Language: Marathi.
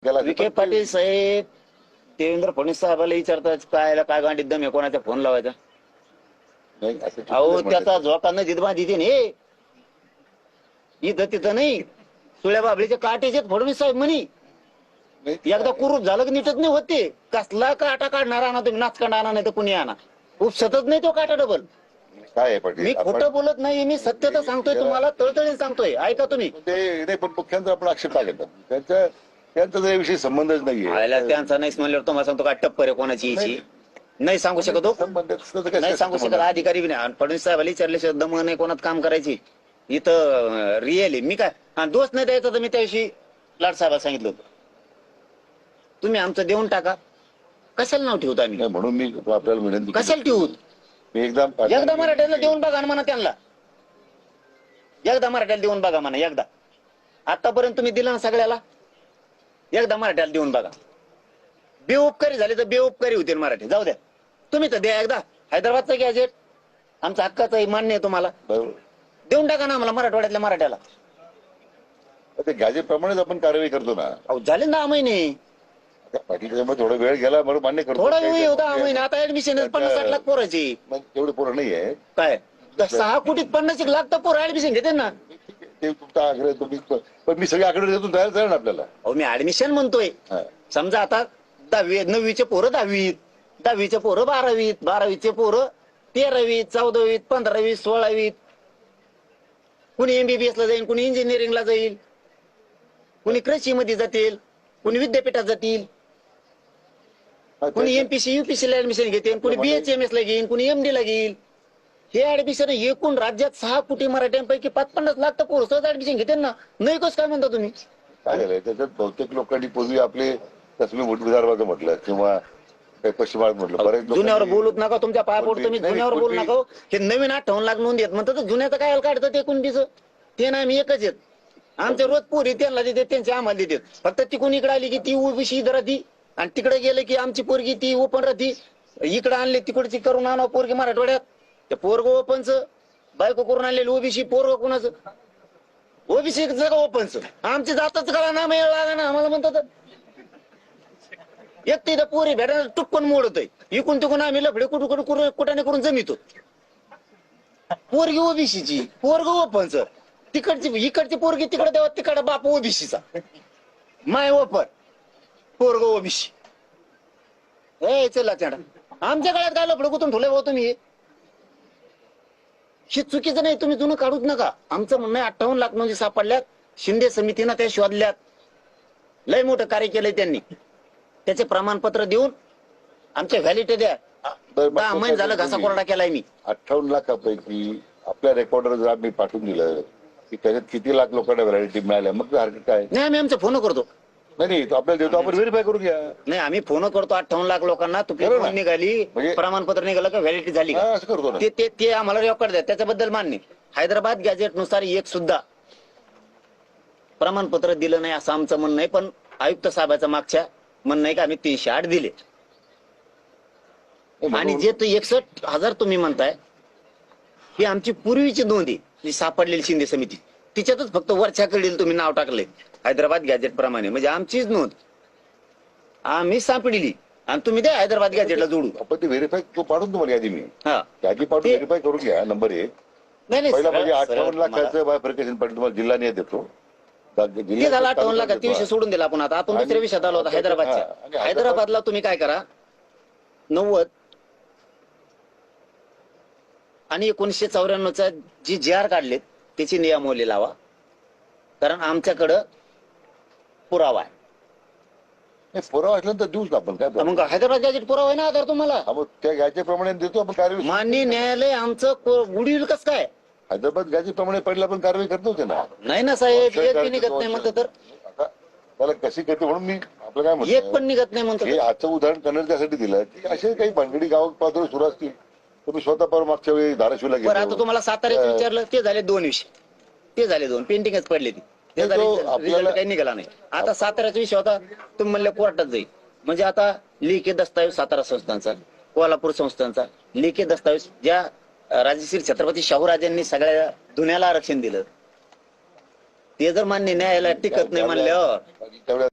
विखे पाटील साहेब देवेंद्र फडणवीस साहेबाला विचारतात काय गांडीत दम आहे, कोणाचा फोन लावायचा? अहो त्याचा झोका न जिदबा दिते ने इथं तिथं नाही, सुळ्या बाबळीचे काटेचे फडणवीस साहेब म्हणी एकदा कुरूप झालं की नीटच नाही होते. कसला काटा काढणार आणा तुम्ही, नाचकांड आणा नाही तर कुणी आणा, उपसतच नाही तो काटा डबल. काय पाटील, मी खोटं बोलत नाही, मी सत्य तर सांगतोय तुम्हाला, तळतळीने सांगतोय, ऐका तुम्ही. ते नाही पण मुख्यांचा आपण आक्षेप का घेतात? त्यांचा त्याविषयी संबंधच नाहीये. त्यांचा नाहीच म्हणल्यावर तुम्हाला सांगतो का टप्पर आहे कोणाची याची नाही सांगू शकत हो, नाही सांगू शकत. अधिकारी बी नाही. फडणवीस साहेबांना विचारल्याशिवाय दम नाही कोणात काम करायची. इथं रिअल आहे. मी काय दोष नाही द्यायचा तर मी त्याविषयी लाड साहेबांना सांगितलं होतं, तुम्ही आमचं देऊन टाका, कशाला नाव ठेवतो आम्ही? म्हणून मी आपल्याला विनंती कशाला ठेवूत? मी एकदा मराठ्याला देऊन बघा म्हणा, त्यांना एकदा मराठ्याला देऊन बघा म्हणा. एकदा आतापर्यंत तुम्ही दिला ना सगळ्याला, एकदा मराठ्याला देऊन बघा. बेउपकारी झाले तर बेउपकारी होतील मराठी, जाऊ द्या. तुम्ही तर द्या एकदा. हैदराबादचं गॅजेट आमचा हक्काचं मान्य आहे तुम्हाला, देऊन टाका ना आम्हाला मराठवाड्यातल्या मराठ्याला. ते गॅजेट प्रमाणेच आपण कारवाई करतो ना. अहो झाले 10 महिने. पाटील थोडा वेळ गेला म्हणून मान्य करतो. थोडा वेळ होता 10 महिने. आता ऍडमिशन 50-60 लाख पोराची. तेवढे पोरं नाहीये काय 6 कोटीत 50 लाख तर पोरं ऍडमिशन घेते ना. ते तुमचा आग्रह तुम्ही, पण मी सगळे आकडे देतो, तयार ना आपल्याला. अहो मी ऍडमिशन म्हणतोय. समजा आता 10वी 9वीचे पोरं 10वीत, 10वीचे पोरं 12वीत, 12वीचे पोरं 13वीत, 14वीत, 15वीत, 16वीत. कुणी एमबीबीएस ला जाईल, कुणी इंजिनिअरिंगला जाईल, कुणी कृषीमध्ये जातील, कुणी विद्यापीठात जातील, कुणी एमपीसी युपीसी ला ऍडमिशन घेतील, कुणी बीएचएमएस ला घेईल, कुणी एमडी ला घेईल. हे ऍडमिशन एकूण राज्यात 6 कोटी मराठ्यांपैकी 50-50 लाख तर पोरं सहज ऍडमिशन घेते ना. नाही कसं काय म्हणता तुम्ही? काय झालंय त्याच्यात बहुतेक लोकांनी पूर्वी आपले तसमी विदर्भाचं म्हटलं किंवा काही पश्चिम भागात म्हटलं, बरेच जुन्यावर बोलूच नका, तुमच्या पाया पडतो तुम्ही. जुन्यावर बोलू नका. हे नवीन 58 लाख नोंद येत म्हणतात, जुन्याचं काय काढतात ते 29. ते ना आम्ही एकच येत. आमचे रोज पोरी त्यांना देते, त्यांचे आम्हाला देतात. फक्त तिकून इकडे आली की ती ओबीसी इथं राहती, आणि तिकडे गेले की आमची पोरगी ती ओपन राहती. इकडे आणले तिकडची करून आणा पोरगी मराठवाड्यात. ते पोरग ओपनच, बायको करून आणलेली ओबीसी. पोरग कोणाचं? ओबीसी ओपनच. आमची जातच करा ना, मेळ लागा ना आम्हाला म्हणतात. एक तिथं पोरी भेटायला टुक्कन मोडतोय, इकून तिकून आम्ही लफडे कुठाने करून जमितो. पोरगी ओबीसीची, पोरग ओपनच. तिकडची इकडची पोरगी तिकडे देवा, तिकडे बाप ओबीसीचा, माय ओपन, पोरग ओबीसी. ए चला चढा. आमच्या काळात काय लफडे कुठून ठेवले भाऊ तुम्ही? हे चुकीचं नाही, तुम्ही जुनं काढूच नका. आमचं म्हणणं 58 लाख नोंदी सापडल्यात. शिंदे समितीनं त्या शोधल्यात. लय मोठं कार्य केलंय त्यांनी. त्याचे प्रमाणपत्र देऊन आमच्या व्हॅलिटी द्या. 10 महिने झालं घासा कोरडा केलाय मी. 58 लाखापैकी आपल्या रेकॉर्डर जर आम्ही पाठवून दिलं की त्याच्यात किती लाख लोकांना व्हॅलिडिटी मिळाल्या, मग हरकत काय नाही. आम्ही आमचे फोन करतो. नाही आपल्याला देतो, आपण व्हेरीफाय करून घ्या. नाही आम्ही फोन करतो 58 लाख लोकांना. तुमची निघाली, प्रमाणपत्र निघालं का, व्हॅलिडिटी झाली का, असं करतो ना. ते आम्हाला रेकॉर्ड द्या, त्याच्याबद्दल मान्य. हैदराबाद गॅजेट नुसार एक सुद्धा प्रमाणपत्र दिलं नाही असं आमचं म्हणणं आहे. पण आयुक्त साहेबांचं मागच्या म्हणणं आहे की आम्ही 308 दिले. आणि जे 61,000 तुम्ही म्हणताय ही आमची पूर्वीची नोंद आहे, जी सापडलेली शिंदे समिती, तिच्यातच फक्त वरच्याकडील तुम्ही नाव टाकले हैदराबाद गॅजेट प्रमाणे. म्हणजे आमचीच नोंद आम्ही सापडली आणि तुम्ही द्या हैदराबाद गॅजेटला जोडू. आपण ते व्हेरीफाय पाठवून तुम्हाला यादी, मी यादी पाठवून व्हेरीफाय करून घ्या. नंबर 1. पहिला म्हणजे 58 लाखाचं बायफर्केशन पण तुम्हाला जिल्हा नियत देतो. ते झाला 58 लाख. ते विषय सोडून दिला आपण. आता आपण दुसऱ्या विषयात आलो होता हैदराबादच्या. हैदराबादला तुम्ही काय करा, 90 आणि 1994चा जी JR काढलेत त्याची नियमावली लावा, कारण आमच्याकडं पुरावा आहे. पुरावा असल्यानंतर देऊच ना आपण. काय मग हैदराबाद गॅजेट पुरावा आहे ना आधार तुम्हाला. त्या गॅजेटप्रमाणे देतो आपण कारवाई. माननीय न्यायालय आमचं उडील कस काय? हैदराबाद गॅजेटप्रमाणे पहिला आपण कारवाई करतो ना. नाही ना साहेब, एक पण निघत नाही म्हणतो. तर त्याला कशी करते म्हणून मी आपलं काय म्हणतो, एक पण निघत नाही म्हणतो. हे आजचं उदाहरण करण्यात त्यासाठी दिलं की असे काही भानगडी गावात पातळी सुरू असतील. तुम्ही स्वतः पर मागच्या वेळी धाराशिवला गेलो. आता तुम्हाला साताऱ्याचं विचारलं, ते झाले 2 विषय. ते झाले 2 पेंटिंगच पडले. ते आपल्याला काही निघाला नाही. आता साताऱ्याचा विषय होता, तुम्ही म्हणले कोर्टात जाईल. म्हणजे आता लेखी दस्तावेज सातारा संस्थांचा, कोल्हापूर संस्थांचा लेखी दस्तावेज, ज्या राजश्री छत्रपती शाहूराजांनी सगळ्या दुनियाला आरक्षण दिलं, ते जर मान्य न्यायालयात टिकत नाही म्हणल्यावर